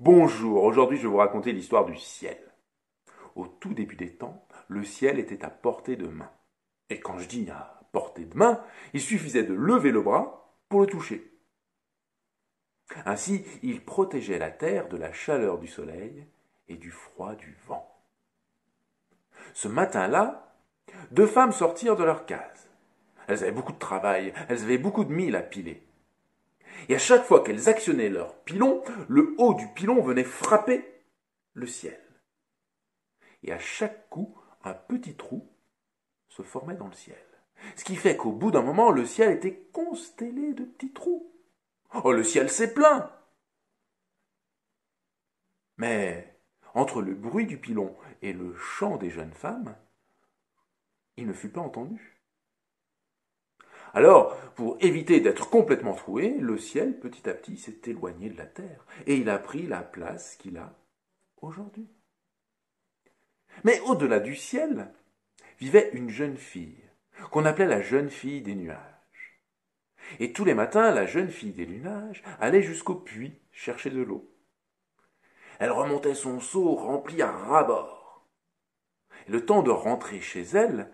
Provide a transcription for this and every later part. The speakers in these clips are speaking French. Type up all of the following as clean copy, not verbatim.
Bonjour, aujourd'hui je vais vous raconter l'histoire du ciel. Au tout début des temps, le ciel était à portée de main. Et quand je dis à portée de main, il suffisait de lever le bras pour le toucher. Ainsi, il protégeait la terre de la chaleur du soleil et du froid du vent. Ce matin-là, deux femmes sortirent de leur case. Elles avaient beaucoup de travail, elles avaient beaucoup de mille à piler. Et à chaque fois qu'elles actionnaient leur pilon, le haut du pilon venait frapper le ciel. Et à chaque coup, un petit trou se formait dans le ciel. Ce qui fait qu'au bout d'un moment, le ciel était constellé de petits trous. Oh, le ciel s'est plein. Mais entre le bruit du pilon et le chant des jeunes femmes, il ne fut pas entendu. Alors, pour éviter d'être complètement troué, le ciel, petit à petit, s'est éloigné de la terre, et il a pris la place qu'il a aujourd'hui. Mais au-delà du ciel, vivait une jeune fille, qu'on appelait la jeune fille des nuages. Et tous les matins, la jeune fille des nuages allait jusqu'au puits chercher de l'eau. Elle remontait son seau rempli à ras-bord. Et le temps de rentrer chez elle,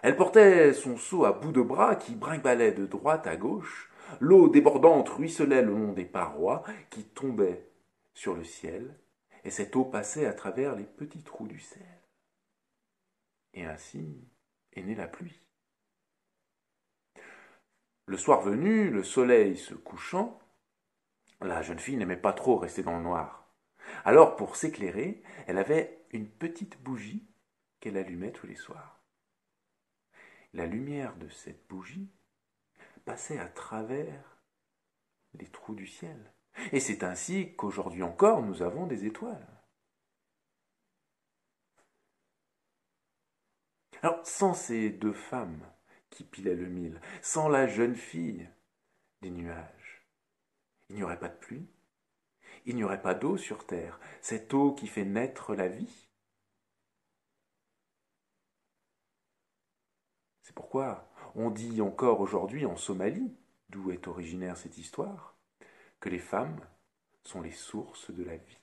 elle portait son seau à bout de bras qui brinque-ballait de droite à gauche. L'eau débordante ruisselait le long des parois qui tombaient sur le ciel, et cette eau passait à travers les petits trous du ciel. Et ainsi est née la pluie. Le soir venu, le soleil se couchant, la jeune fille n'aimait pas trop rester dans le noir. Alors, pour s'éclairer, elle avait une petite bougie qu'elle allumait tous les soirs. La lumière de cette bougie passait à travers les trous du ciel. Et c'est ainsi qu'aujourd'hui encore, nous avons des étoiles. Alors, sans ces deux femmes qui pilaient le mil, sans la jeune fille des nuages, il n'y aurait pas de pluie, il n'y aurait pas d'eau sur terre, cette eau qui fait naître la vie. C'est pourquoi on dit encore aujourd'hui en Somalie, d'où est originaire cette histoire, que les femmes sont les sources de la vie.